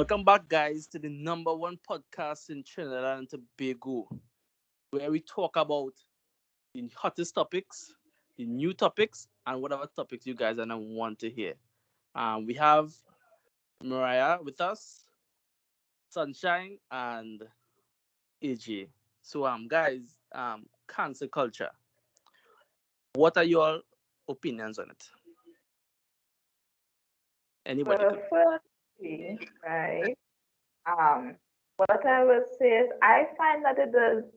Welcome back, guys, to the number one podcast in Trinidad and Tobago, where we talk about the hottest topics, the new topics, and whatever topics you guys are gonna want to hear. We have Mariah with us, Sunshine, and AJ. So, guys, cancel culture. What are your opinions on it? Anybody Well, could. firstly, right, um, what I would say is I find that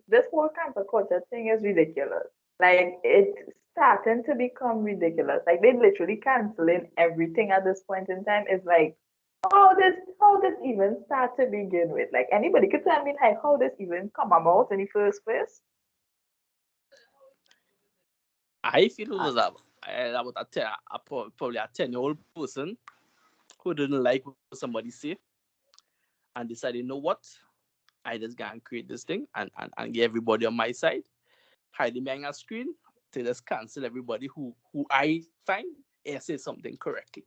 this whole cancel culture thing is ridiculous. Like it's starting to become ridiculous. Like they literally canceling everything at this point in time. Is like how this even start to begin with? Like anybody could tell me like how this even come about in the first place? I feel it Uh, was about probably a 10-year-old person who didn't like what somebody said and decided, you know what? I just gonna create this thing and get everybody on my side, hide me on a screen to just cancel everybody who I find say something correctly.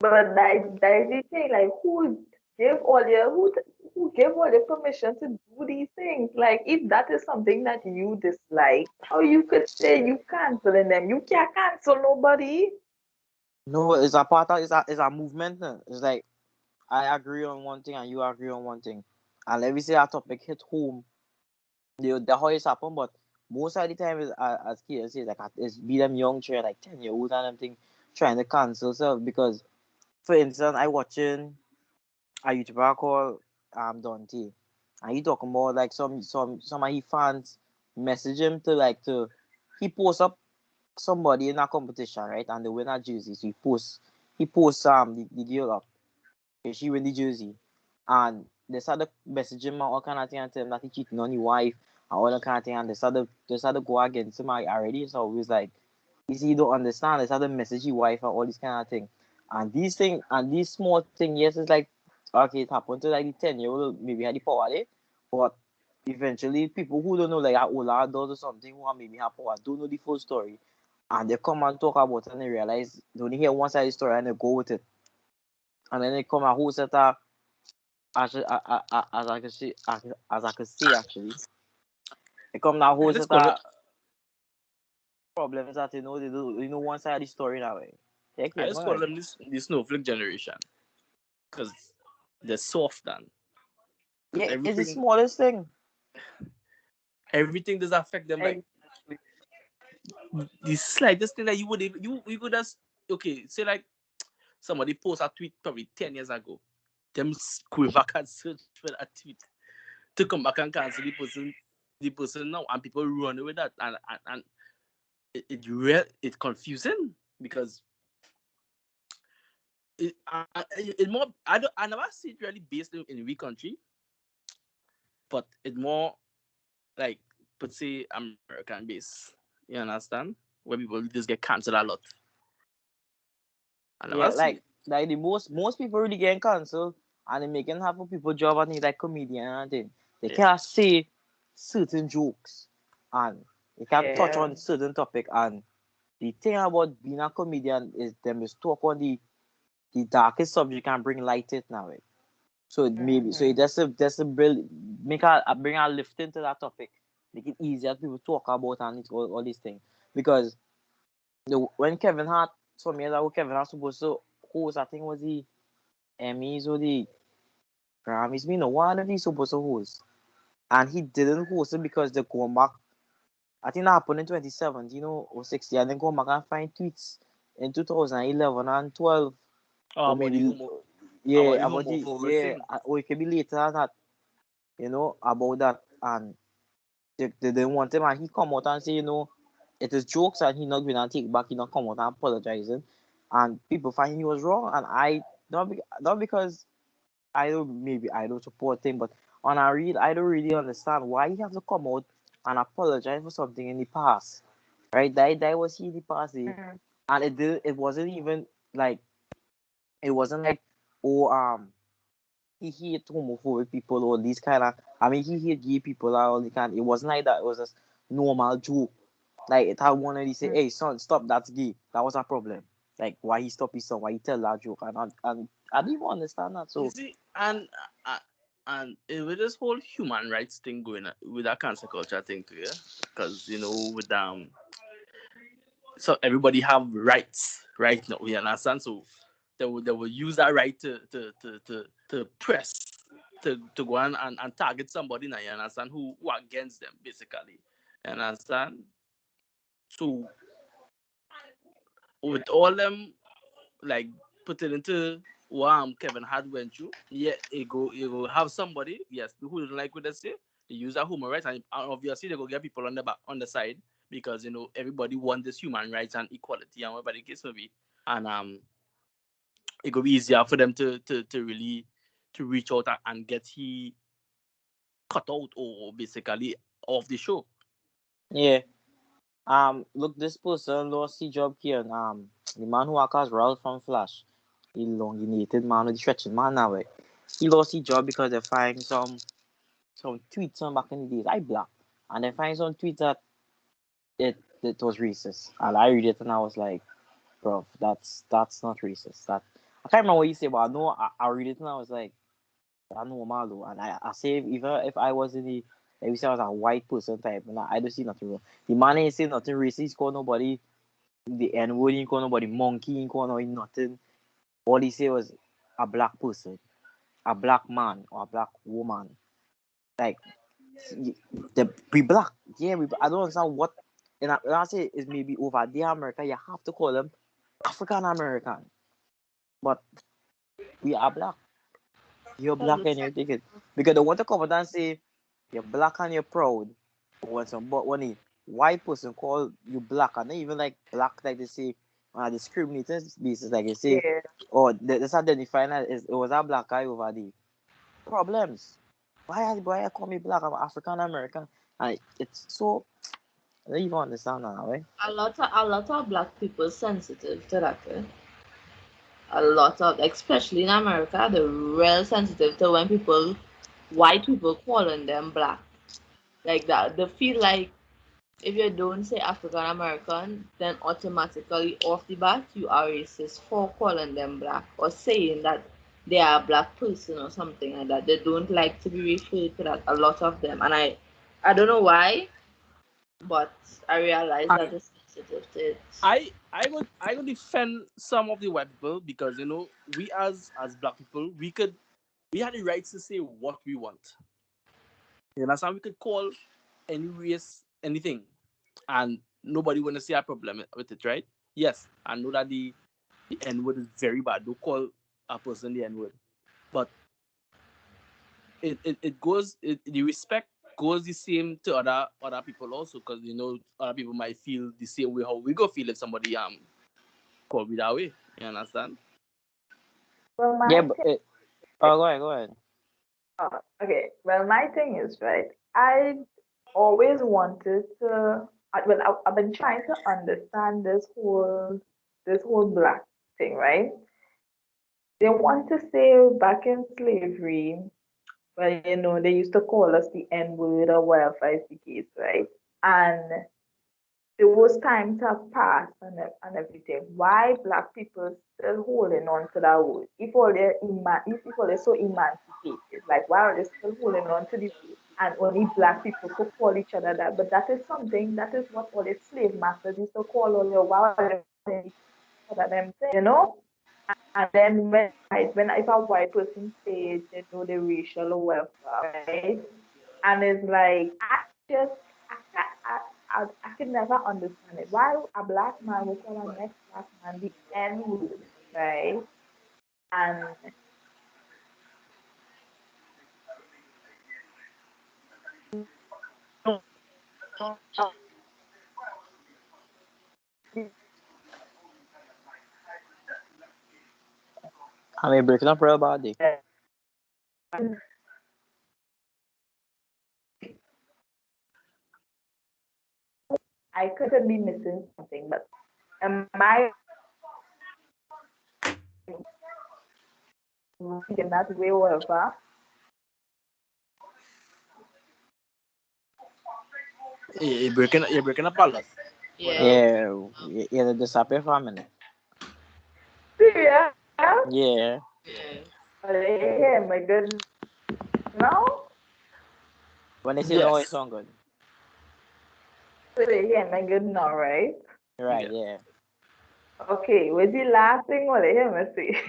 but that is the thing. Like give all your who who give all the permission to do these things? Like if that is something that you dislike, how you could say you canceling them? You can't cancel nobody. No, it's a part of it's a movement. It's like I agree on one thing and you agree on one thing. And let me say our topic hit home. The how it's happen, but most of the time is as kids say like it's be them young children like 10 years old and them thing trying to cancel stuff because for instance I watching a YouTuber called Dante and he talking about like some of his fans message him to like to he post up somebody in a competition, right? And they win a jersey. So he posts the girl up. Okay, she win the jersey. And they started messaging him all kind of thing and tell him that he cheating on his wife and all that kind of thing. And they started go against him already. So it was like, you see, you don't understand. They started message his wife and all this kind of thing. And these small thing, yes, it's like okay, it happened to like the 10-year-old maybe had the power there. But eventually people who don't know like are older adults or something who are maybe have power don't know the full story and they come and talk about it and they realize they only hear one side of the story and they go with it. And then they come and host it actually, as I can see, as I could see actually, they come now I host just it call it problems that they do one side of the story now way. Take I it, just go call ahead. them this snowflake generation because they're soft and because Yeah, it's the smallest thing. everything does affect them like Exactly. the slightest thing that you would even you could just okay say like somebody post a tweet probably 10 years ago. Them go back and search for that tweet to come back and cancel the person now, and people run with that, and it confusing because it more I never see it really based in we country, but it more like per se American based. You understand? Where people just get cancelled a lot. I never Yeah, see it. like the most people really getting cancelled and they making half of people job and they like comedian and thing. They Yeah. can't say certain jokes and they can touch Yeah. on certain topic and the thing about being a comedian is them is talk on the darkest subject and bring light it now. Eh. So it maybe so it Mm-hmm. that's a build make a bring a lift into that topic, make it easier for people talk about and all these things. Because when Kevin Hart some years ago Kevin Hart supposed to host I think was the Emmys or the Grammys, me no one of these supposed to host. And he didn't host it because they go back I think that happened in 2017, or 16, and then go back and find tweets in 2011 and 12 or maybe About yeah the about the homophobic yeah thing. or it could be later than that about that and they didn't want him and he come out and say it is jokes and he not gonna take back he not come out and apologizing and people find he was wrong and I not because I don't support him but on a real I don't really understand why he have to come out and apologize for something in the past, right? That was in the past and it wasn't even like it wasn't like oh he hate homophobic people or these kind of I mean he hate gay people and all the kind. It wasn't like that. It was just normal joke. Like it had one of these say, "Hey son, stop, that's gay." That was a problem. Like why he stop his son? Why he tell that joke? And I don't even understand that. You So see, uh, with this whole human rights thing going on, with that cancer culture thing too, yeah, because with so everybody have rights right now. You understand? So they will use that right to press to go and target somebody now. You understand? Who against them basically. You understand? So with all them like put it into what Kevin had went through. Yeah, you go have somebody, yes, who don't like what they say. They use that human rights, and obviously they go get people on the back on the side because everybody wants this human rights and equality and whatever the case may be, and it could be easier for them to really to reach out and get he cut out or basically off the show. yeah. Look, this person lost his job here. And, the man who works as Ralph from Flash, the elongated man with the stretching man now. He lost his job because they find some tweets on back in the days. I black, and they find some tweets that it was racist, and I read it and I was like, bro, that's not racist. That I can't remember what you say, but I know I read it and I was like, I know Malo, and I say even if I was in the like we say I was a white person type, and I don't see nothing wrong. The man ain't say nothing racist. He called nobody the N word. He called nobody monkey. He called nobody nothing. All he said was a black person, a black man or a black woman. Like the we black, yeah. I don't understand what. And I say is maybe over there America. You have to call them African American, but we are black. You're black and you take it because they want to come out and say you're black and you're proud. But when a white person call you black and they even like black like they say on a discriminating basis, like they say, Yeah. oh, that's identifying that it was a black guy over the problems. Why I call me black? I'm African American, and it's so I don't even understand that, right? A lot of black people sensitive to that. A lot of, especially in America, they're real sensitive to when white people calling them black. Like that, they feel like if you don't say African American, then automatically off the bat you are racist for calling them black or saying that they are a black person or something like that. They don't like to be referred to that. A lot of them, and I don't know why, but I realize that And it's sensitive to it. I would defend some of the white people because we as black people we had the rights to say what we want. You understand? We could call any race anything, and nobody wanna see a problem with it, right? Yes, I know that the N word is very bad. Don't call a person the N word, but the respect goes the same to other people also because other people might feel the same way how we go feel if somebody call me that way. You understand? Well, Yeah, my but thing. oh, go ahead. Okay. Well, my thing is right. I always wanted to. Well, I've been trying to understand this whole black thing, right? They want to say back in slavery, well, they used to call us the N word or whatever is the case, right? And those times have passed and everything. Why black people still holding on to that word? If all they're so emancipated, like why are they still holding on to the word? And only black people could call each other that. But that is what all the slave masters used to call all your why are they calling each other them things? And then when if a white person says they know the racial welfare, right? And it's like just I can't I can never understand it. Why a black man will call a next black man the N word, right? And I mean, breaking up real bad. I could be missing something, but am I in that way whatever? You're breaking up a lot. But Yeah. Yeah, yeah, they disappear for a minute. Yeah. Yeah. Yes. Are they hearing me good now? When they say no, it Yes. sound good. So they hear me good now, right? Right, Yeah. yeah. Okay, was the last thing what they hear me say?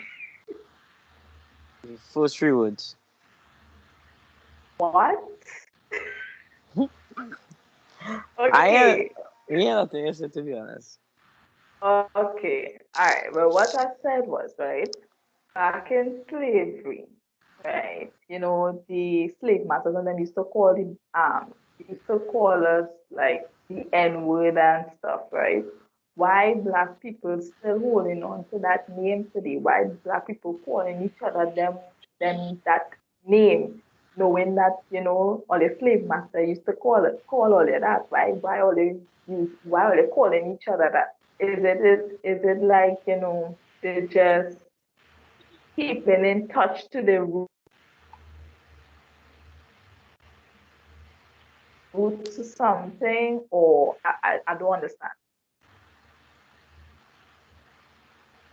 The first three words. What? I ain't, Okay. me ain't nothing else to be honest. Okay. All right. Well, what I said was, right, back in slavery, right, the slave masters and them used to call us like the N word and stuff, right? Why black people still holding on to that name today? Why black people calling each other them that name, knowing that all the slave master used to call all of that? Why are they calling each other that? Is it like they just keeping in touch to the roots to something, or I don't understand.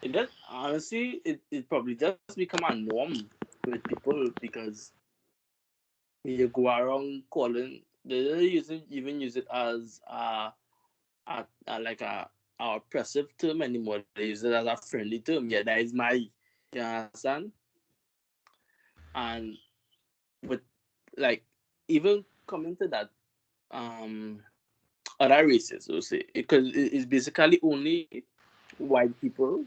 It just honestly, it probably just become a norm with people because you go around calling. They don't even use it as like a oppressive term anymore. They use it as a friendly term. Yeah, that is my. You understand? And with like even coming to that, um, other races, we'll say, because it's basically only white people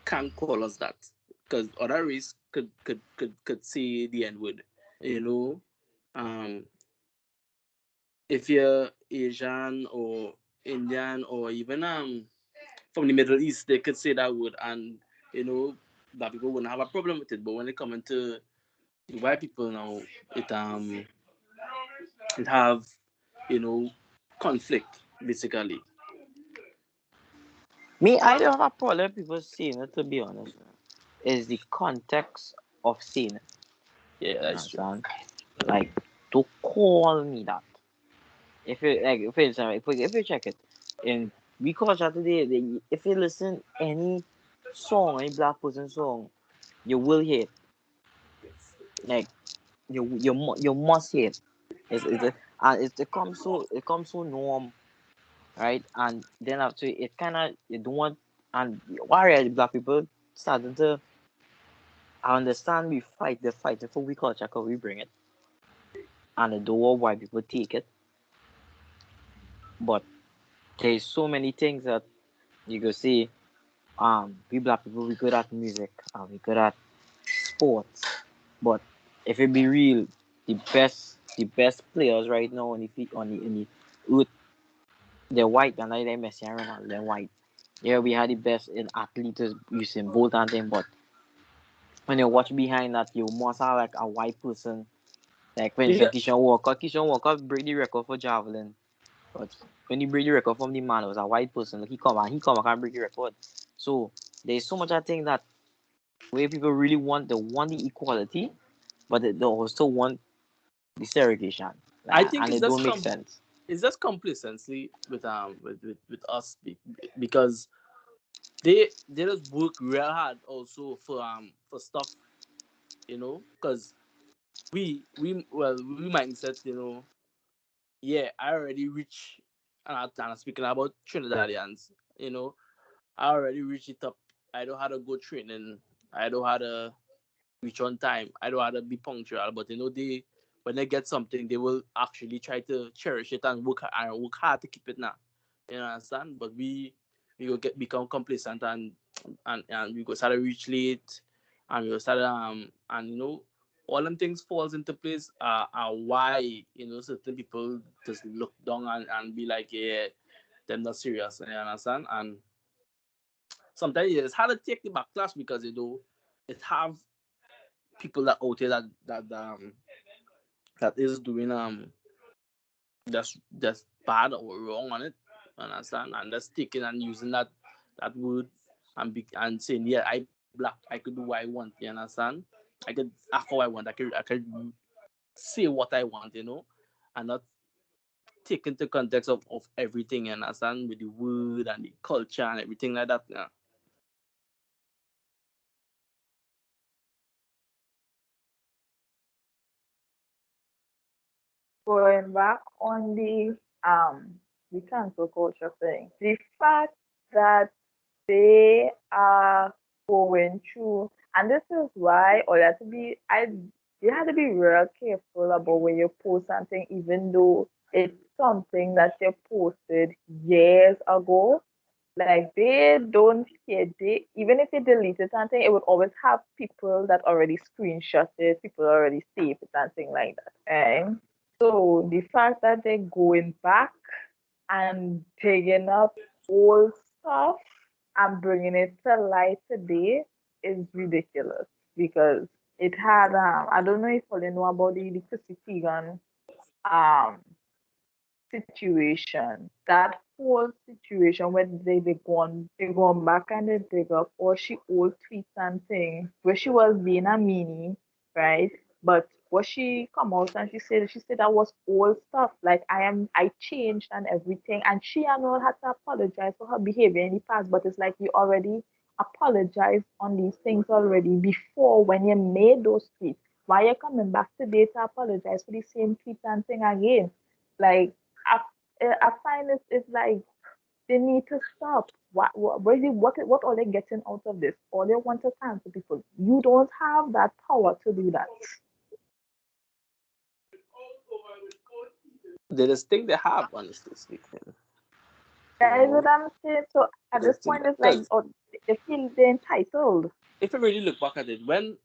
can call us that, because other race could say the N word, you know. Um, if you're Asian or Indian or even from the Middle East, they could say that word, and you know black people wouldn't have a problem with it. But when it comes into the white people now, it it have you know conflict basically. Me, I don't have a problem with people saying it to be honest. Is the context of saying it. Yeah, You that's true. understand? Like to call me that. If you like, if you check it, in we culture today, if you listen any song, any black person song, you will hear it. Like you must hear it. It's a, and it comes so norm, right? And then after it kind of you don't want, and why are the black people starting to understand we fight the fight for we culture 'cause we bring it, and the door why people take it, but there's so many things that you go see. We black people we good at music and we good at sports, but if it be real, the best players right now on the feet on the earth, they're white, and like they Messi and Ronaldo, they're white. Yeah, we had the best in athletes using Bolt and them, but when you watch behind that, you must have like a white person. Like for Yeah, instance, Keisha Walker break the record for javelin, but when he break the record from the man, it was a white person. Like he come and can't break the record. So there's so much I think that where people really want the equality, but they also want the segregation, I like, think and it's it just don't make sense. it's just complacency with us because they just work real hard also for stuff, because we mindset, yeah, I already reach, and I'm speaking about Trinidadians, I already reach it up. I know how to go training. I know how to reach on time. I know how to be punctual. But they when they get something, they will actually try to cherish it and work hard to keep it now. You understand? But we will become complacent, and we go start to reach late, and we will start and all them things falls into place. Are why certain people just look down and be like, yeah, them not serious. You understand? And sometimes it's hard to take the backlash because it have people that out there that is doing that's bad or wrong on it. Understand? And that's taking and using that word and saying, yeah, I black, I could do what I want. You understand? I could act how I want. I could say what I want. And not take into context of everything. You understand? With the word and the culture and everything like that. Yeah. Going back on the cancel culture thing, the fact that they are going through, and this is why, or you have to be, you have to be real careful about when you post something, even though it's something that you posted years ago. Like they don't care. They even if you deleted something, it would always have people that already screenshot it, people already save it, and things like that. Right? So the fact that they're going back and digging up old stuff and bringing it to light today is ridiculous because it had I don't know if you know about the Chrissy Teigen um situation. That whole situation where they gone back and they dig up all she old tweets and things where she was being a meanie, right? But what she come out and she said that was old stuff. Like I changed and everything, and she and all had to apologize for her behavior in the past. But it's like you already apologized on these things already before when you made those tweets. Why you coming back today to apologize for the same tweets and thing again? Like I, I find it's like they need to stop. What are they getting out of this? All they want to cancel people. You don't have that power to do that. They just think they have, honestly speaking. You That is what know, I'm saying. So at they this just think point, that it's like because oh, they feel they're entitled. if you really look back at it, when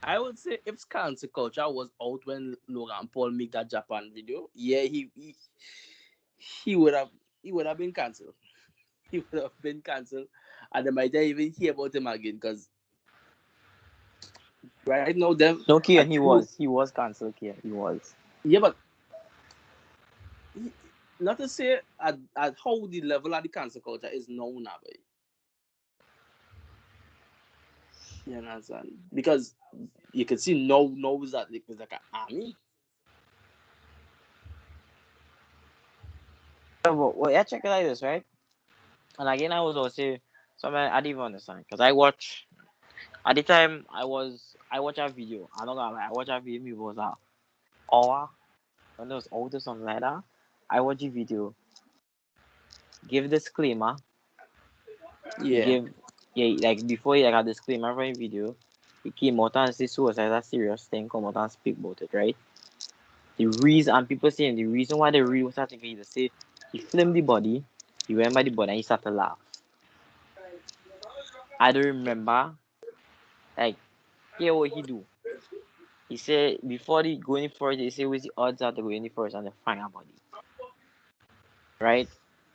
I would say if cancel culture was out when Logan Paul made that Japan video, yeah, he would have he would have been cancelled. He would have been cancelled, and they might not even hear about him again. Because right now, them No, are Kian, two. he was cancelled. Kian, he was. Yeah, but he, not to say at how the level of the cancel culture is now, now, boy. You understand? Because you can see now is that it's like an army. Yeah, but well, yeah, check it like this, right? And again, I was also something I didn't even understand because I watch at the time I watch a video. I'm not gonna lie, I watch a video. Maybe it was an hour when it was out or something like that. I watch the video, give disclaimer, he Yeah. give yeah like before he like a disclaimer for the video, he came out and say suicide is a serious thing, come out and speak about it, right? The reason and people saying the reason why they really was starting to say he filmed the body, he went by the body and he started to laugh. I don't remember like here what he do. He said before they go any further, he said what's the odds that they go any first and they find a body. Right?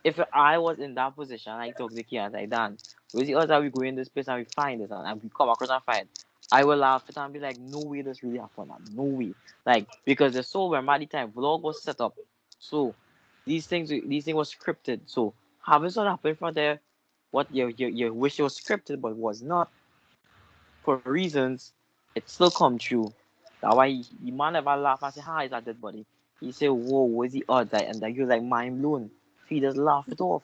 If I was in that position, I talk to the kid and like Dan, where's the odds that we go in this place and we find this and we come across and find, I will laugh at it and be like, no way this really happened. No way. Like because the soul where Maddie time vlog was set up. So these things was scripted. So having something happen in front there, what you wish it was scripted but was not for reasons, it still come true. That's why the man never laugh and say, "Hi, is that dead body?" He say, "Whoa, what's the odds?" Like, and then you're like mind blown. So he just laugh it off.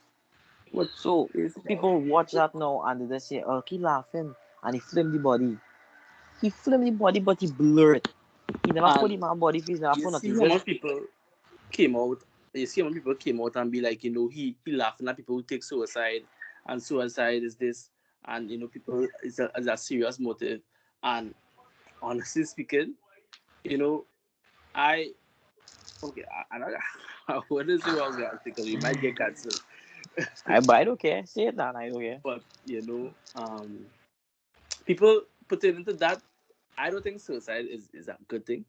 But So it's people watch that now and they just say, "Oh, keep laughing," and he film the body. He film the body, but he blur it. He never put and the man body face. Never you put see nothing. how much Just people came out. You see how many people came out and be like, he laughing at people who take suicide, and suicide is this, and people is a serious motive. And honestly speaking, you know, I okay, I wouldn't say what I was gonna say because we might get cancelled. but I don't care. Say it, Dan. I don't care. But people put it into that. I don't think suicide is a good thing.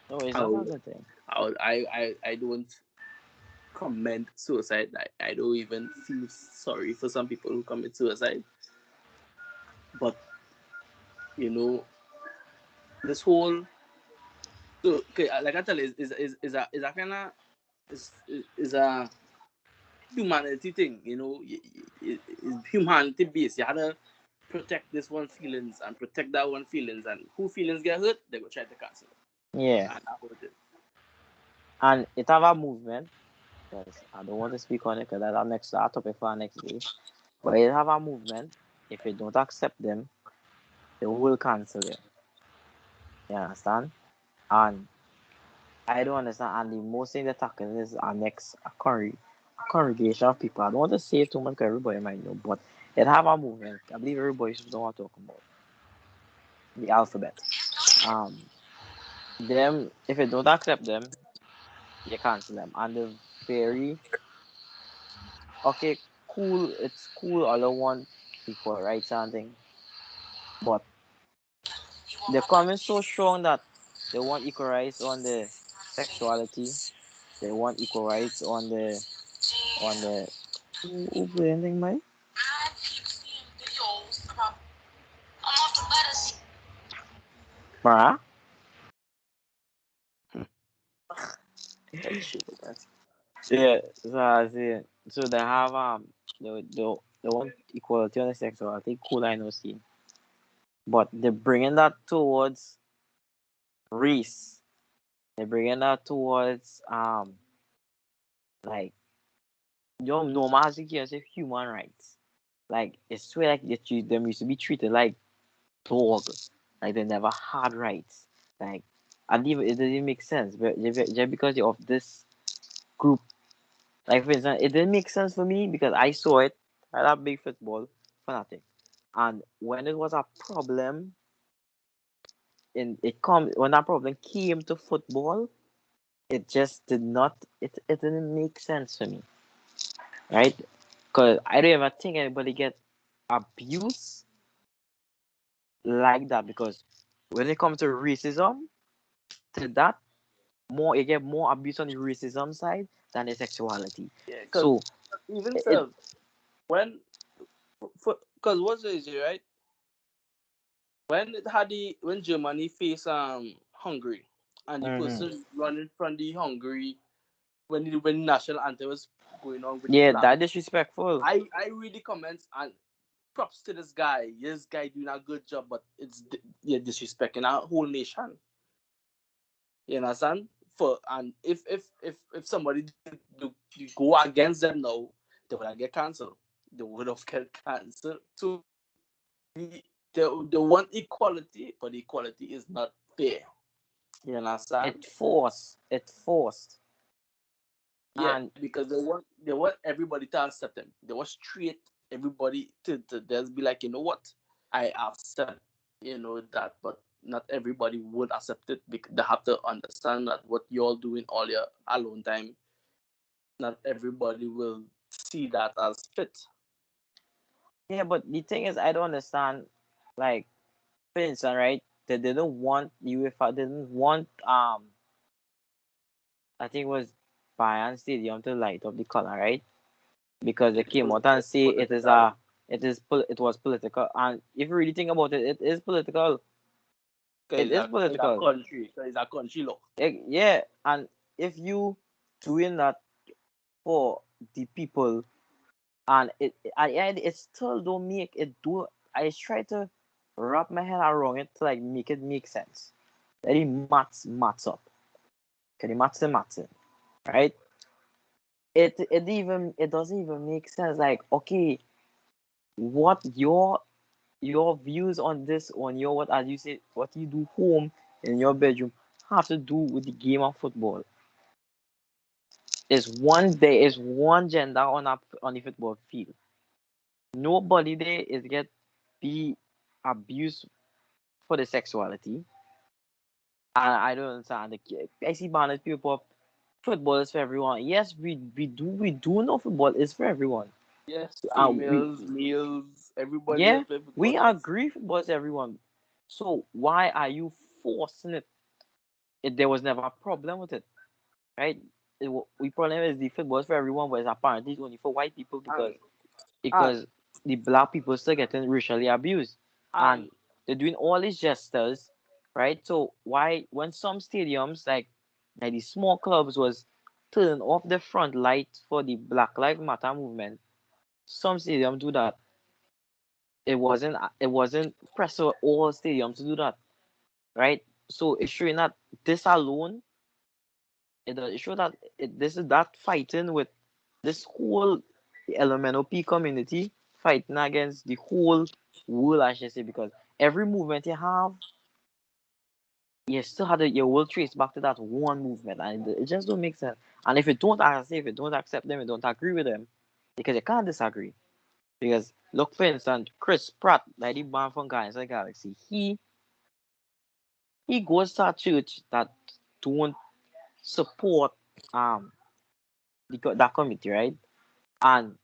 No, it's I not a would, good thing. I don't commend suicide. I don't even feel sorry for some people who commit suicide. But you know, this whole so okay, like I tell you, is a kind of is a humanity thing. It's humanity based. You had to protect this one feelings and protect that one feelings, and who feelings get hurt, they go try to cancel it. Yeah, And that's what it is. and it have a movement. Because I don't want to speak on it because that's our next our topic for our next day. But it have a movement. If you don't accept them, they will cancel you. You understand? and I don't understand. And the most thing they're talking is our next a congregation of people. I don't want to say too much because everybody might know, but it have a movement. I believe everybody should know what I'm talking about. The alphabet. Um, them if you don't accept them, you cancel them. And the very okay, cool. It's cool. All I want equal rights and thing, but they're coming so strong that they want equal rights on the sexuality. They want equal rights on the who play anything, Mike? Bruh. That shit, man. Yeah, so I see. So they have they want equality on the sexuality. Cool, I know, see, but they're bringing that towards race. They're bringing that towards like normal as you can say human rights. Like it's swear like them used to be treated like dog, like they never had rights. Like and even it doesn't make sense, but just because you're of this group. Like for instance, it didn't make sense for me because I saw it at a big football fanatic, and when it was a problem in it come when that problem came to football, it just did not it didn't make sense for me, right? Because I don't ever think anybody get abuse like that because when it comes to racism, to that more you get more abuse on the racism side than the sexuality. Yeah, because So even it so, when because what's the issue, right? When it had the when Germany faced Hungary and the mhm. person running from the Hungary when national anthem was going on with the Yeah, flag, that disrespectful. I read the comments and props to this guy. This guy doing a good job, but yeah disrespecting our whole nation. You understand? For and if somebody do go against them now, they would have get cancelled. They would have get cancelled. So they want equality, but equality is not fair. You understand? It forced, Yeah, and because they want everybody to accept them. They want straight everybody to just be like, you know what? I accept, that, but not everybody would accept it because they have to understand that what you're doing all your alone time, not everybody will see that as fit. yeah. But the thing is, I don't understand. Like, for instance, right? They didn't want UEFA didn't want I think it was Bayern Stadium to light up the color, right? Because they It came was out and just say political. it was political, and if you really think about it, it is political. Cause It it's is a political. country. Cause it's a country law. Yeah, and if you doing that for the people and it still don't make it do I try to wrap my head around it to like make it make sense. Let the maths up. Okay, the maths in, right? It doesn't even make sense. Like, okay, what your views on this on your what as you say what you do home in your bedroom have to do with the game of football. There is one gender on the football field. Nobody there is get be abused for the sexuality. I don't understand. I see banners people up. Football is for everyone. Yes, we do know football is for everyone. Yes, We females, males, everybody yeah that play football. we Yes. agree football is everyone. So why are you forcing it? There was never a problem with it, right? We problem is the football is for everyone, but it's apparently only for white people And and because the black people still getting racially abused and and they're doing all these gestures, right? So why when some stadiums like the small clubs was turning off the front lights for the Black Lives Matter movement, some stadiums do that. It wasn't pressure all stadiums to do that, right? So it's showing that this alone, it shows that this is that fighting with this whole LMNOP community fighting against the whole world, I should say, because every movement you have, you still had your will trace back to that one movement, and it just don't make sense. And if you don't, as I say, if you don't accept them, you don't agree with them, because you can't disagree. Because look, for instance, Chris Pratt, like the man from Guardians of the Galaxy, he goes to a church that don't support that committee, right? And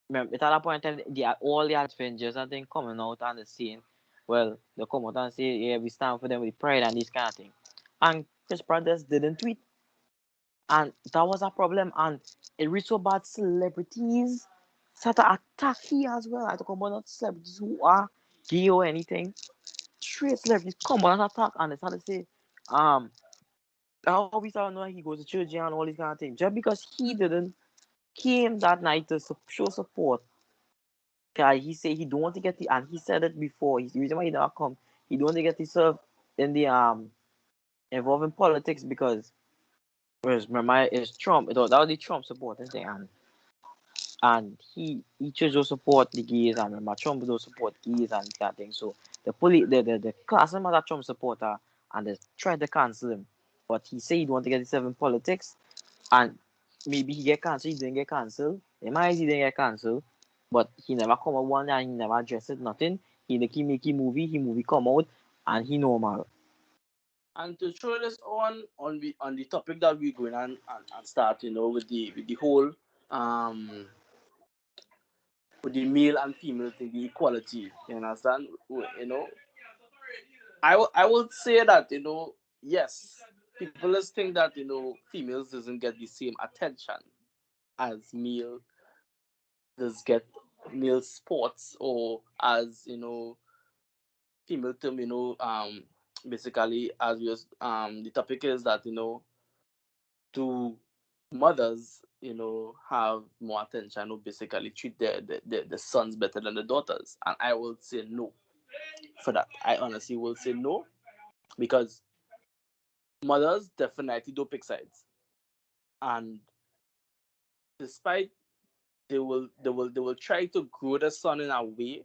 remember, at that point in time, all the Avengers and thing coming out and the scene, well, they come out and say, yeah, we stand for them with pride and this kind of thing. And Chris Pratt just didn't tweet, and that was a problem. And it reached so bad, celebrities started to attack here as well. I talk about not celebrities who are gay or anything. Straight celebrities come on and attack, and they started to say, um, how we started knowing he goes to church and all these kind of things. Just because he didn't came that night to show support. He said he don't want to get the, and he said it before. He's the reason why he never come. He don't want to get himself in the involved in politics because whereas remember it's Trump. That was the Trump supporting thing, and he chose to support the gays, and remember Trump don't support gays and that thing. So the class member that Trump supporter, and they tried to cancel him, but he said he don't want to get himself in politics, and maybe he get cancelled. He didn't get cancelled. It might he didn't get cancelled, but he never come out one and he never addressed it nothing. He make he movie come out, and he normal. And to throw this on the topic that we're going on and start, with the whole um with the male and female thing, the equality. You understand? I would say that yes, people just think that females doesn't get the same attention as male does get male sports, or as female term, basically, as we was, the topic is that to mothers have more attention, or basically treat the sons better than the daughters, and I will say no for that. I honestly will say no, because mothers definitely do pick sides, and despite they will try to grow the son in a way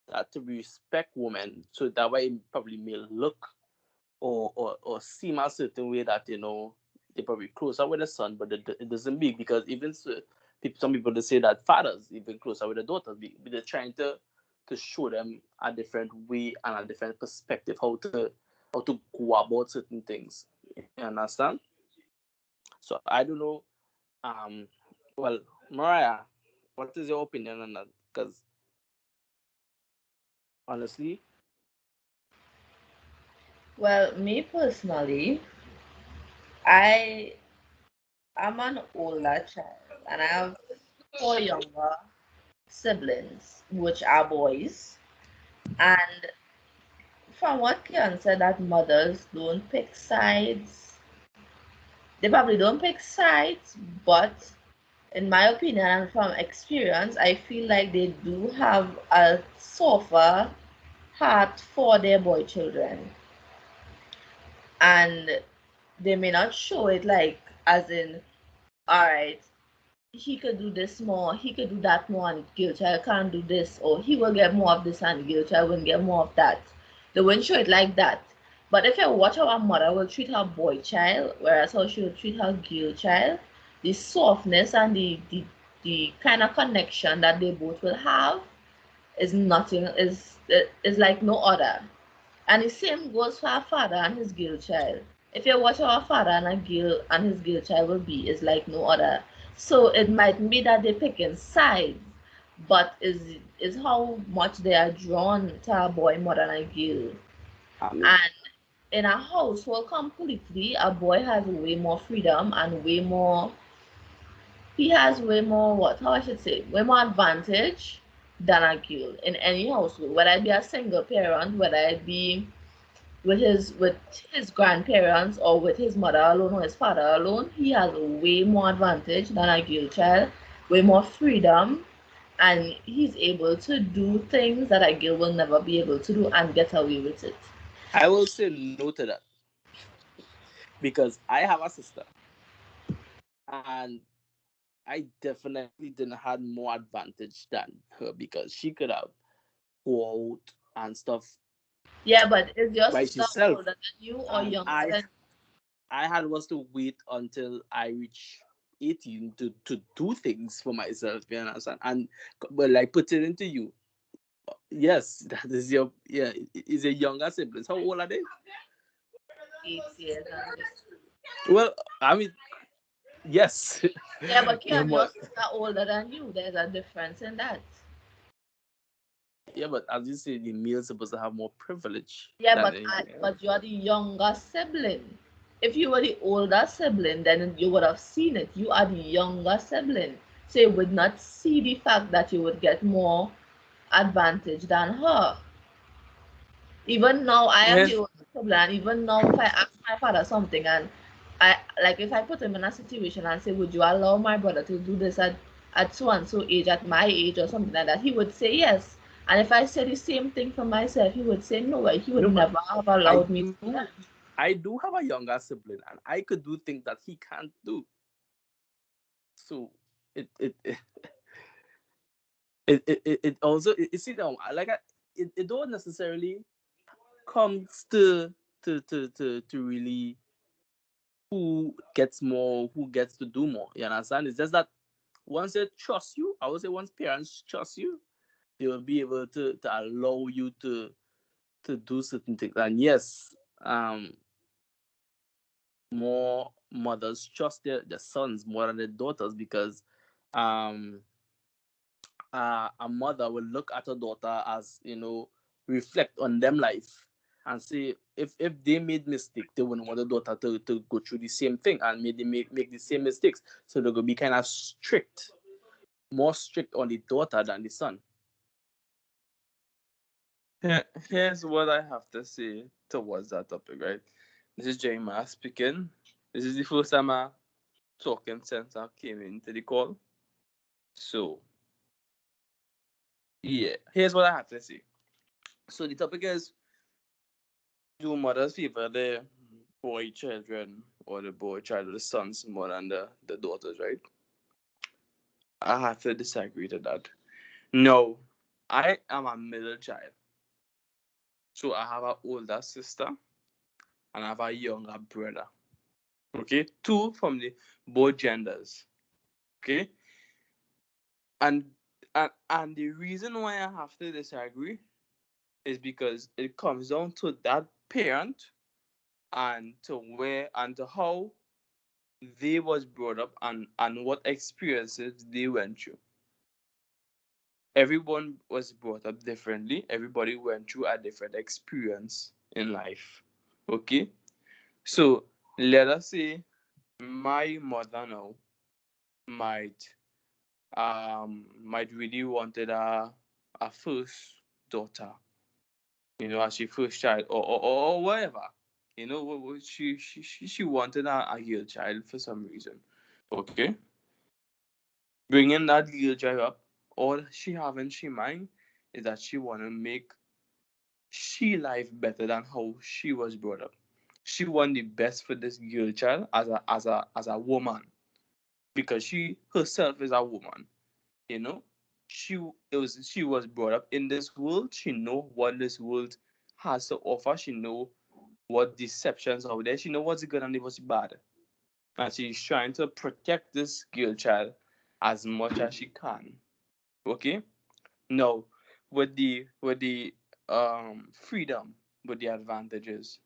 that to respect women, so that way it probably may look or seem a certain way that they probably closer with the son, but it doesn't be, because even so, some people they say that fathers even closer with the daughters, they're trying to show them a different way and a different perspective how to go about certain things. You understand? So I don't know. Um, well, Mariah, what is your opinion on that? Because honestly, Well, me personally, I am an older child and I have four younger siblings, which are boys. And from what Kian said, that mothers don't pick sides, they probably don't pick sides, but in my opinion and from experience, I feel like they do have a softer heart for their boy children. And they may not show it like, as in, all right, he could do this more, he could do that more, and girl child can't do this, or he will get more of this and girl child will get more of that. They won't show it like that. But if you watch how a mother will treat her boy child, whereas how she will treat her girl child, the softness and the kind of connection that they both will have is nothing, is like no other. And the same goes for our father and his girl child. If you watch our father and a girl and his girl child will be, is like no other. So it might be that they're picking sides, but is how much they are drawn to a boy more than a girl. I mean, And in a household completely, a boy has way more freedom and way more, he has way more, what, how I should say, way more advantage than a girl in any household. Whether it be a single parent, whether it be with his grandparents or with his mother alone or his father alone, he has way more advantage than a girl child, way more freedom, and he's able to do things that a girl will never be able to do and get away with it. I will say no to that, because I have a sister, and I definitely didn't have more advantage than her, because she could have go out and stuff Yeah, but is your by sister herself. older than you or And younger than I had was to wait until I reach 18 to do things for myself, you understand? And but like put it into you. Yes, that is your yeah, is a younger siblings. How old are they? you? 8 years and this. Well, I mean, yes. Yeah, but Your Kian, your mother, sister older than you. There's a difference in that. yeah, but as you say, the male supposed to have more privilege Yeah, than but anything else. but you're the younger sibling. If you were the older sibling, then you would have seen it. You are the younger sibling, so you would not see the fact that you would get more advantage than her. Even now, I am the Here's older sibling, and even now, if I ask my father something, and I like if I put him in a situation and say, "Would you allow my brother to do this at so and so age, at my age, or something like that?" He would say yes. And if I say the same thing for myself, he would say no. He would No, but never have I allowed me to do do that. I do have a younger sibling and I could do things that he can't do. So it it also it see now like it don't necessarily comes to really who gets more, who gets to do more. You understand? It's just that once they trust you, I would say once parents trust you, they will be able to allow you to do certain things. And yes, more mothers trust their sons more than their daughters because um a mother will look at her daughter as reflect on them life and say if they made mistake they wouldn't want the daughter to go through the same thing and maybe make the same mistakes, so they're gonna be kind of strict, more strict on the daughter than the son. here's what I have to say towards that topic, right? This is Jeremiah speaking. This is the first time I talking since I came into the call. So yeah, here's what I have to say. So the topic is, do mothers favor the boy children or the boy child or the sons more than the daughters, right? I have to disagree to that. No, I am a middle child. So I have an older sister and I have a younger brother. Okay? Two from the both genders. Okay? And and the reason why I have to disagree is because it comes down to that parent and to where and to how they was brought up and what experiences they went through. Everyone was brought up differently. Everybody went through a different experience in life. Okay? So let us say my mother now might might really wanted a first daughter, as she first child or whatever. She wanted a girl child for some reason. Okay? Bringing that girl child up, all she have in she mind is that she wanna make she life better than how she was brought up. She want the best for this girl child as a woman because she herself is a woman. You know, she was brought up in this world. She know what this world has to offer. She know what deceptions out there. She know what's good and what's bad, and she's trying to protect this girl child as much as she can. Okay, now with the freedom, with the advantages,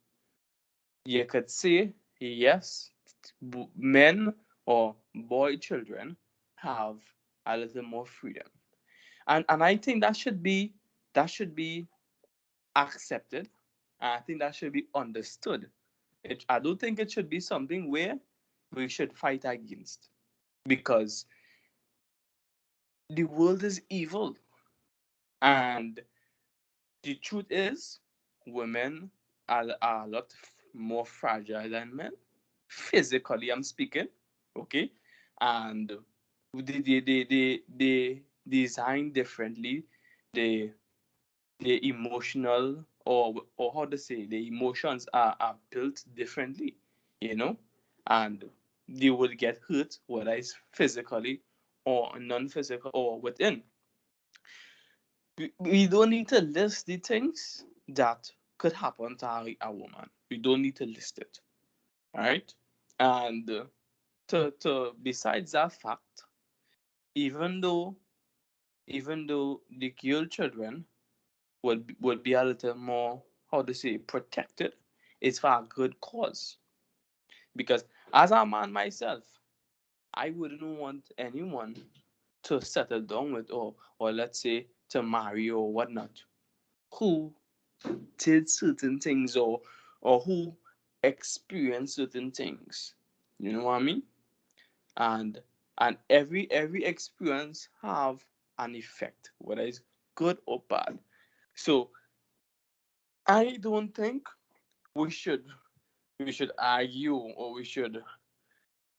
you could say yes, men or boy children have a little more freedom, and I think that should be accepted. And I think that should be understood. I don't think it should be something where we should fight against, because the world is evil, and the truth is women are a lot more fragile than men, physically I'm speaking. Okay, and they design differently. The emotional, or how to say, the emotions are built differently, you know and they will get hurt, whether it's physically or non-physical or within. We don't need to list the things that could happen to a woman. We don't need to list it, right? And to besides that fact, even though the girl children would be a little more, how to say, protected, it's for a good cause. Because as a man myself, I wouldn't want anyone to settle down with, or let's say to marry or whatnot, who did certain things, or who experienced certain things. You know what I mean? And every experience have an effect, whether it's good or bad. So I don't think we should argue, or we should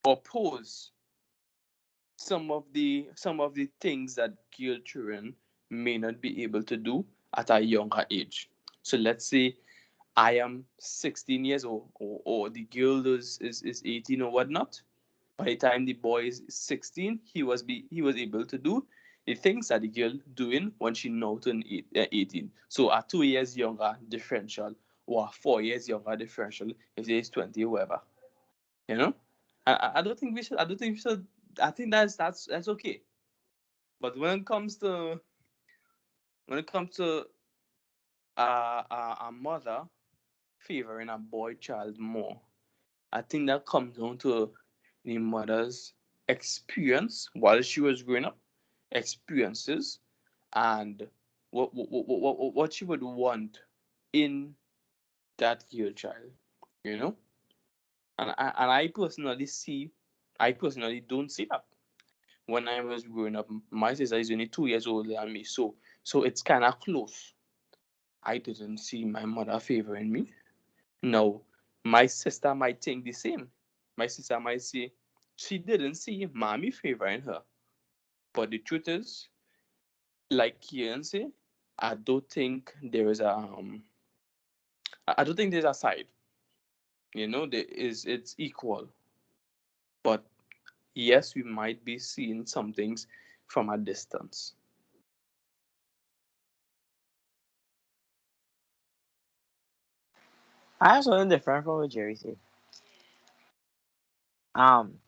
oppose some of the things that girl children may not be able to do at a younger age. So let's say I am 16 years old, or the girl is 18 or whatnot. By the time the boy is 16, he was able to do the things that the girl doing when she now turned 18. So a 2 years younger differential, or a 4 years younger differential if there is 20 or whatever. You know? I don't think we should. I don't think we should. I think that's okay. But when it comes to a mother favoring a boy child more, I think that comes down to the mother's experience while she was growing up, experiences, and what she would want in that girl child, you know. And I personally don't see that. When I was growing up, my sister is only 2 years older than me, so it's kind of close. I didn't see my mother favoring me. No, my sister might think the same. My sister might say she didn't see mommy favoring her. But the truth is, like Kian say, I don't think there is I don't think there's a side. It's equal. But yes, we might be seeing some things from a distance. I have something different from what Jerry said. Um,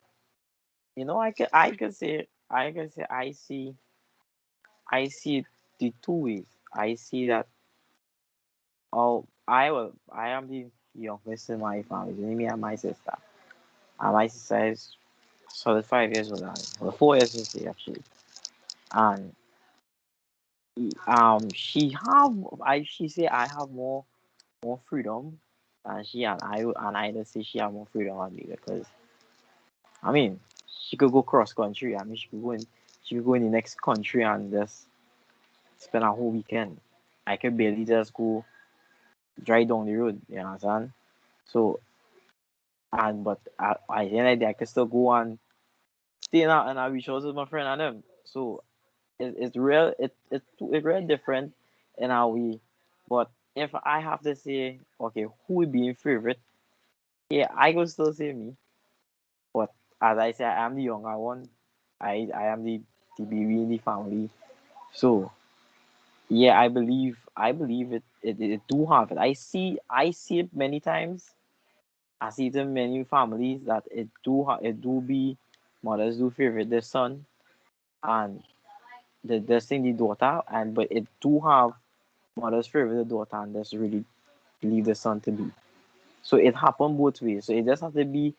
I could say I see the two ways. I see that I am the youngest in my family, it's only me and my sister. And my sister is solid 5 years older than me. Well, 4 years to say actually. And she say I have more freedom than she, and I just say she have more freedom than me because I mean she could go cross country. I mean she could go in the next country and just spend a whole weekend. I could barely just go drive down the road, you understand? So at the end of the day I could still go and stay in a beach house with my friend and them. So it's real it's real different in how we, but if I have to say okay who would be in favorite, yeah, I could still say me. But as I said, I am the younger one. I am the baby in the family. So yeah, I believe it do have it. I see it many times. I see it in many families that it do be mothers do favorite their son and the thing the daughter, and but it do have mothers favorite the daughter and just really leave the son to be. So it happen both ways. So it just has to be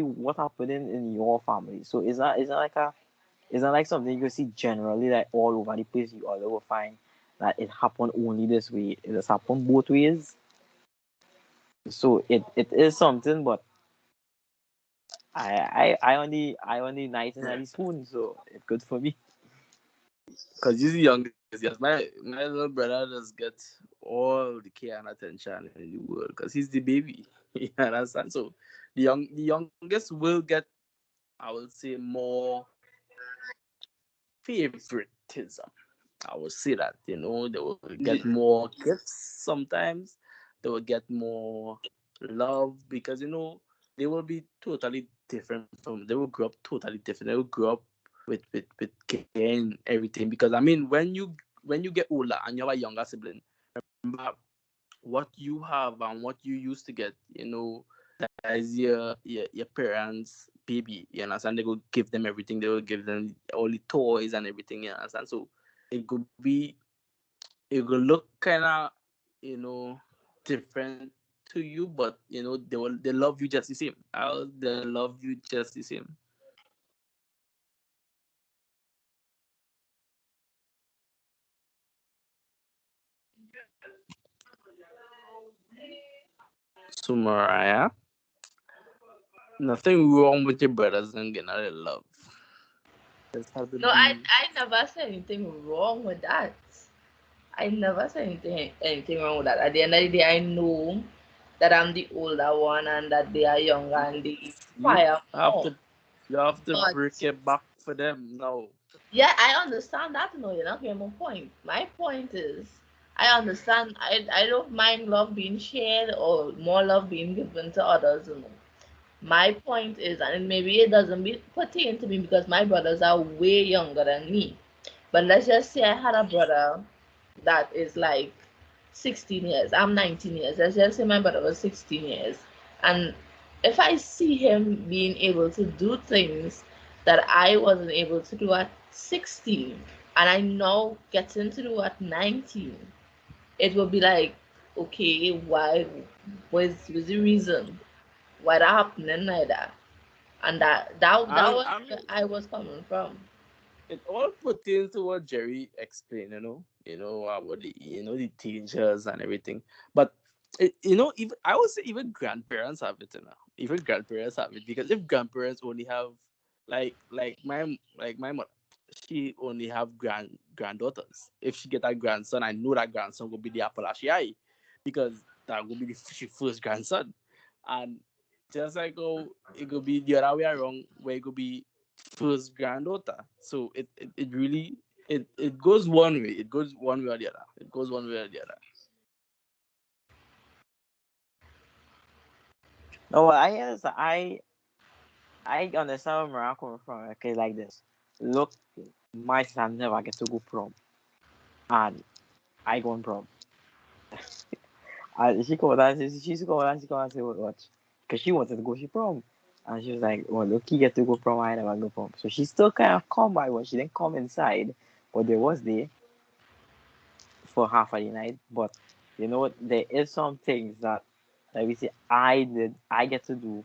what happened in your family. So it's not like something you can see generally like all over the place you all will find that it happened only this way. It just happen both ways. So it is something, but I only nice and the spoon, so it's good for me. Because he's the youngest, yes. My little brother just gets all the care and attention in the world because he's the baby. You understand? So the youngest will get, I will say, more favoritism. I will say that, they will get more gifts sometimes. They will get more love because they will be totally different from. They will grow up totally different. They will grow up with care and everything. Because I mean, when you get older and you have a younger sibling, remember what you have and what you used to get, that is your parents' baby. You understand? They will give them everything. They will give them all the toys and everything. You understand? So it could be, it could look kind of, different to you, but they love you just the same. They love you just the same. So Mariah, nothing wrong with your brothers and getting out of love. Just have to No, I be. I never said anything wrong with that. I never said anything wrong with that. At the end of the day, I know that I'm the older one and that they are younger and they You require have more. to you have to But break it back for them now. yeah, I understand that. No, you're not getting my point. My point is, I understand. I don't mind love being shared or more love being given to others. My point is, and maybe it doesn't pertain to me because my brothers are way younger than me. But let's just say I had a brother that is like 16 years. I'm 19 years. Let's just say my brother was 16 years. And if I see him being able to do things that I wasn't able to do at 16, and I now getting to do at 19, it will be like, okay, why? Was the reason why that happening like that? And that And was I where mean, I was coming from. it all pertains to what Jerry explained, about the dangers and everything. But even I would say even grandparents have it, Even grandparents have it, because if grandparents only have, like my mother, she only have granddaughters. If she get a grandson, I know that grandson will be the apple of she eye, because that will be she first grandson. And just like how it could be the other way around, where it could be first granddaughter. So it really, it goes one way. It goes one way or the other. It goes one way or the other. No, I understand where I'm coming from. Okay, like this. Look, my son never get to go prom, and I go on prom. And she called and she called and say what? Because she wanted to go to prom. And she was like, well, look, you get to go prom, I never go prom. So she still kind of come by when she didn't come inside, but there was there for half of the night. But there is some things that, like we say, I get to do,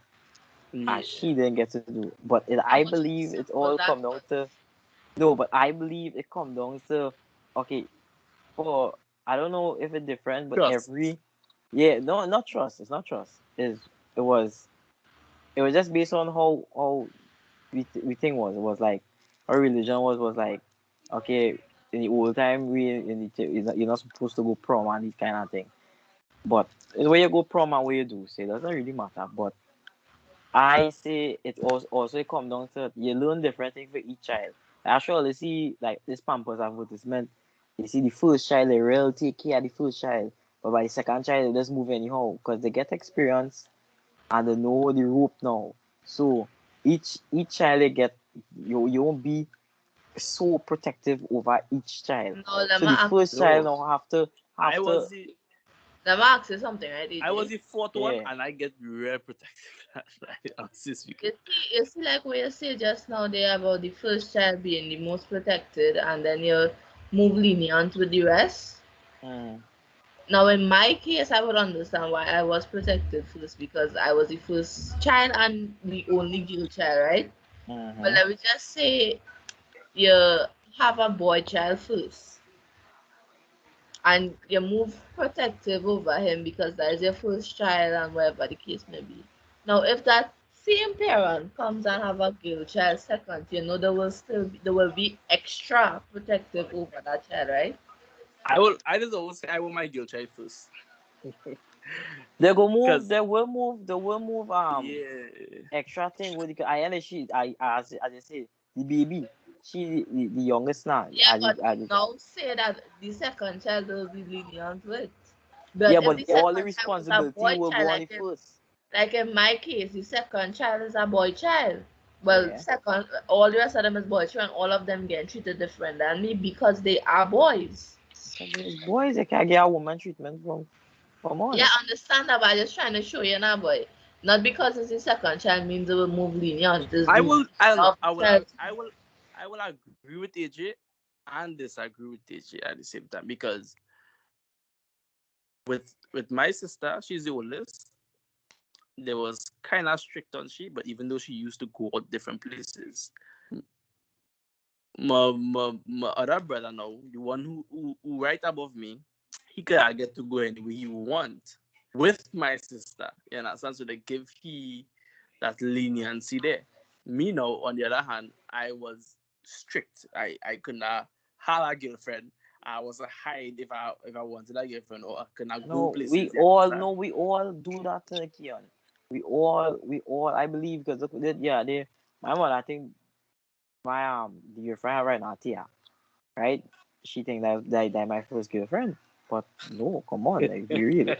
and Yeah. she didn't get to do. But I And was it believe it simple all that come down was? to no, but I believe it come down to okay. For I don't know if it's different, but Trust. every yeah, no, not trust. It's not trust. It was it was just based on how we think was like our religion was like okay in the old time we in the you're not supposed to go prom and this kind of thing. But it's where you go prom and where you do, say it doesn't really matter. But I say it also come down to you learn different things for each child. Actually, see like this Pampers advertisement, you see the first child they really take care of the first child, but by the second child they just move anyhow because they get experience and they know the rope now. So each child they get you won't be so protective over each child. No, So the first child No, now I have to was the let me ask you something, right, I was AJ? the fourth one, yeah. and I get real protective. Like, honestly speaking. You see, like what you say just now there about the first child being the most protected, and then you move lenient with the rest. Mm, Now, in my case, I would understand why I was protected first because I was the first child and the only girl child, right? But mm-hmm. let me just say you have a boy child first, and you move protective over him because that is your first child and whatever the case may be. Now, if that same parent comes and have a girl child second, there will be extra protective over that child, right? I just always say I want my girl child first. Because They will move yeah. extra thing with the I and she as I say the baby she the youngest now Yeah, but now say that the second child will be lenient with. yeah But if but the all the second child was a responsibility boy will child, go on the first like in my case, the second child is a boy child. Well, yeah second, all the rest of them is boy child, and all of them getting treated different than me because they are boys. because there's boys they can get a woman treatment from Come on. Yeah, I understand that, but I'm just trying to show you now, boy. Not because it's the second child means they will move lenient. Just I the will. I don't know. love child. I will agree with AJ and disagree with AJ at the same time because with my sister, she's the oldest. There was kind of strict on she, but even though she used to go out different places, my other brother now, the one who right above me, he could get to go anywhere he want with my sister. You understand? So they give he that leniency there. Me now, on the other hand, I was strict. I could not have a girlfriend. I was a hide if I wanted a girlfriend or I could not go No, we places. You all understand? no, we all do that, Kian. We all, I believe, because look, yeah, my mother, I think my the girlfriend right now, Tia, right? She think that my first girlfriend, but no, come on, like be real.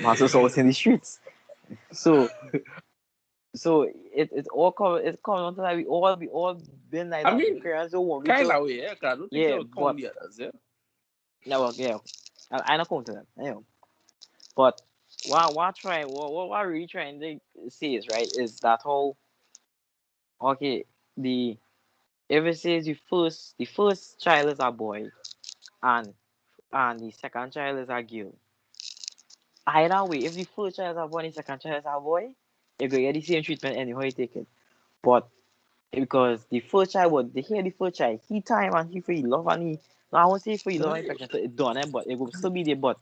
My sister's always in the streets, so it all come down to that we all been like I that. The mean, parents don't want me kind to, of way, yeah. 'Cause I don't think yeah, you'll count but the others, yeah. no, well, yeah, I not come to them, but what I really trying to say is right is that whole okay the if it says the first child is a boy and the second child is a girl. Either way, if the first child is a boy and the second child is a boy, you're gonna get the same treatment anyhow you take it. But because the first child would they hear the first child, he time and he free love and he no, I won't say free love and Right. affection to it done, but it will still be there. But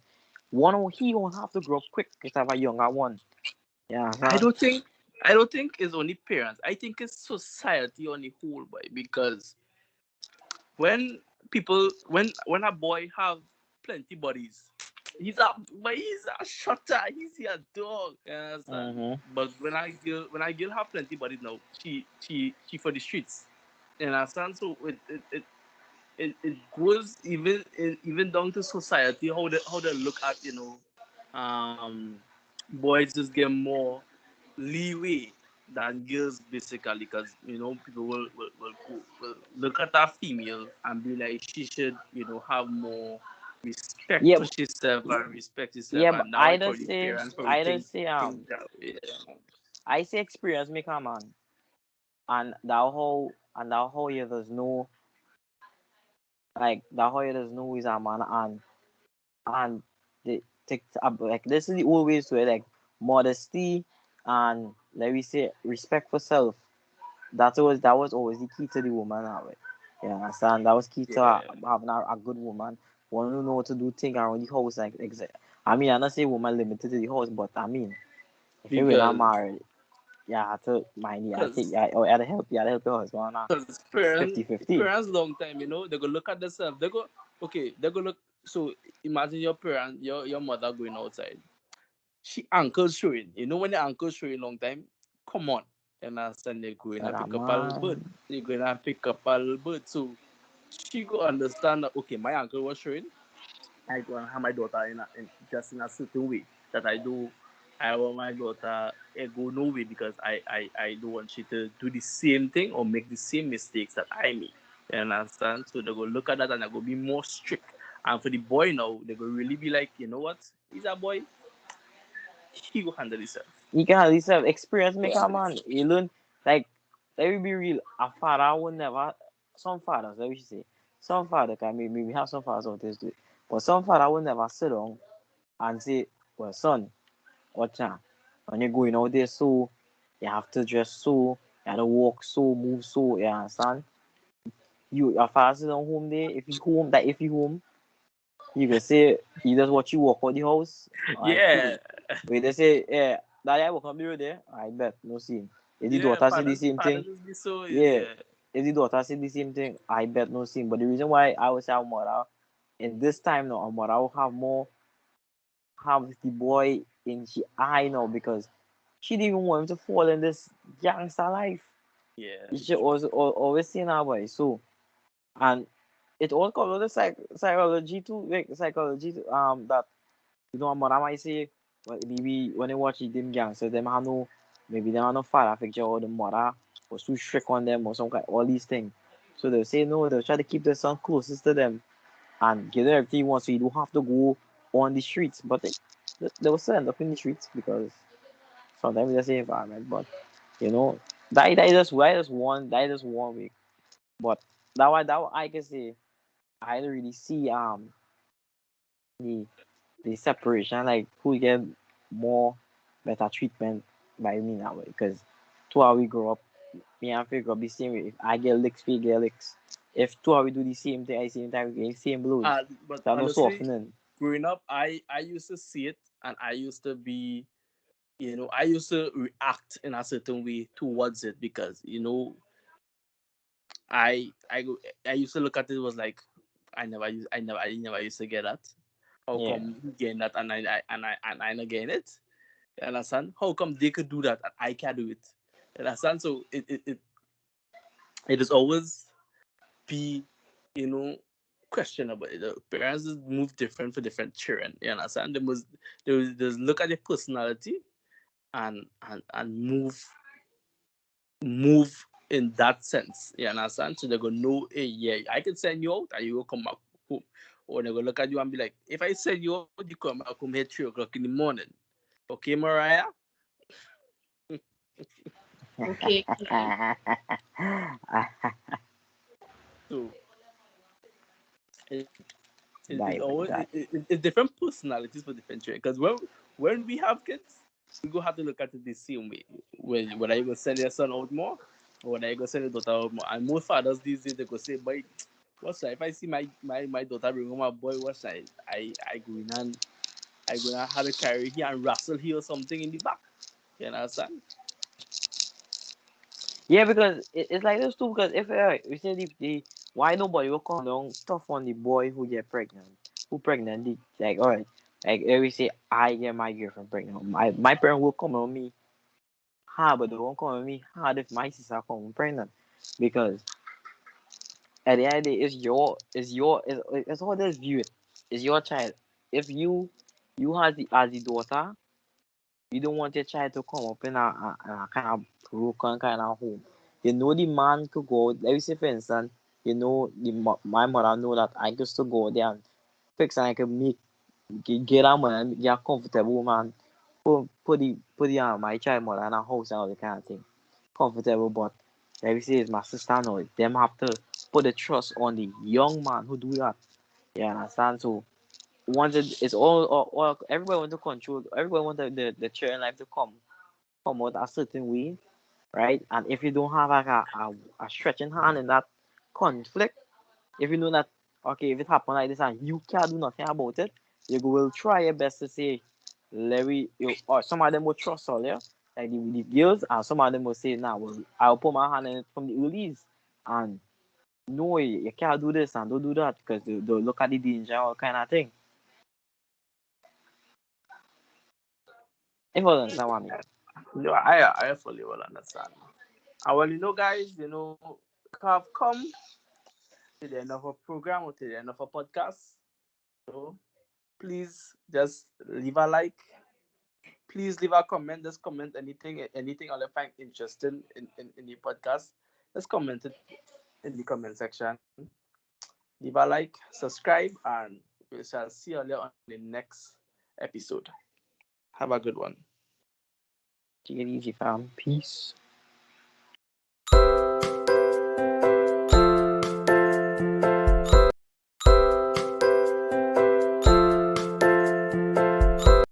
he won't have to grow up quick instead of a younger one. Yeah, I son. don't think I don't think it's only parents. I think it's society on the whole, boy. Because when when a boy have plenty bodies, he's a shutter, he's a dog. You understand? Mm-hmm. But when I girl have plenty bodies now, she for the streets. You understand? So it goes even down to society how they look at boys just get more leeway than girls basically because people will look at a female and be like she should have more respect Yeah, for herself and respect herself yeah, but and that why probably parents probably think that way. I say experience make a man, and that whole yeah there's no like that whole yeah there's no is a man and the like this is the old ways to it like modesty and let me say respect for self. That was always the key to the woman have it. You understand? That was key to Yeah, having a good woman. One who know what to do thing around the house like I mean I not say woman limited to the house, but I mean if you were not because married, you have to mind you have to take because yeah, or you had to help your husband on Because parents, 50-50. parents long time, they go look at themselves. They go, okay, they go look. So imagine your parent, your mother going outside. She ankles showing. When the ankles showing long time, come on. And I understand they're going to But pick up a little bird. man, They're going to pick up a little bird. So she go understand that, okay, my uncle was showing. I go and have my daughter just in a certain way that I do. I want my daughter go no way because I don't want she to do the same thing or make the same mistakes that I make. You understand? So they go look at that and they go be more strict. And for the boy now, they go really be like, you know what? He's a boy. He go handle himself. you can at least have experience Go make a handle man. himself. You learn like let me be real. A father would never. Some fathers, let me say, some father can maybe have some fathers out there do it, but some father would never sit down and say, "Well, son, watch out. When you're going out there, so you have to dress so, you have to walk so, move so. You understand? Your father sit down home there. If he home, you can say he just watch you walk out the house. Alright, Yeah. cool. But they say, yeah, daddy, I walk on the road there. I bet no scene. If the Yeah. daughter say the Fathers, same thing, fathers just be so, yeah. yeah. If the daughter say the same thing, I bet no scene. But the reason why I would say our mother in this time now, our mother will have the boy in she eye now because she didn't even want him to fall in this gangster life. Yeah. She It's true. was always saying our boy. So and it all comes with the psychology too, like psychology that mother might say, well, maybe when they watch it, them gangsters, them have no, maybe they have no father figure or the mother was too strict on them or some kind, all these things. So they'll say no, they'll try to keep their son closest to them and give them everything he wants so you don't have to go on the streets, but they will still end up in the streets because sometimes it's the same environment. But you know, that is just one week. But that I can say I don't really see the the separation like who get more better treatment by me now because two how we grow up, me and Faye grow up the same way. If I get licks, Faye get licks. If two how we do the same thing at the same time, we get the same blows. But There's no honestly, softening. growing up, I used to see it, and I used to be, I used to react in a certain way towards it because I go I used to look at it was like I never used to get that. How Yeah. come he getting that and I not getting it? You understand? How come they could do that and I can't do it? You understand? So it is always be, you know, questionable. The parents just move different for different children. You understand? They must just look at their personality and move in that sense. You understand? So they're gonna know, hey, yeah, I can send you out and you will come back home. Or they're gonna look at you and be like, if I send you out, you come back home here 3 o'clock in the morning. Okay, Mariah? Okay, Clyde. So it That always that it's different personalities for different children. Because when we have kids, we go have to look at it the same way. Whether you go send your son out more or whether you go send your daughter out more. And most fathers these days they go say, boy, what's that? If I see my daughter bring home a boy, what's that? I go in and I gonna have to carry here and wrestle here or something in the back. You understand? yeah, because it's like this too. Because if we say the why nobody will come down tough on the boy who get pregnant, who pregnant, like all right, like if we say I get my girlfriend pregnant, my parent will come on me hard, but they won't come on me hard if my sister come pregnant, because at the end of the day, it's how they view it. It's your child. If you as the daughter, you don't want your child to come up in a kind of broken kind of home. You know the man could go. Let me say for instance, my mother know that I could still go there and fix and I could get a man and get a comfortable man. Put my child mother in a house and all the kind of thing. Comfortable, but let me say it's my sister know it. Them have to put the trust on the young man who do that. You understand? So once it's all everybody want to control. Everybody want the children life to come out a certain way, right? And if you don't have like a stretching hand in that conflict, if you know that okay, if it happen like this and you can't do nothing about it, you will try your best to say, Larry, or some of them will trust all, yeah, like the girls, and some of them will say, nah, well, I'll put my hand in it from the earlies, and no, you can't do this and don't do that because they'll look at the danger, all kind of thing. If you understand what I mean. No, I fully will understand. And well, guys, have come to the end of a program or to the end of a podcast. So please just leave a like. Please leave a comment. Just comment anything you find interesting in the podcast. Just comment it in the comment section. Leave a like, subscribe, and we shall see you all on the next episode. Have a good one. Take it easy, fam. Peace.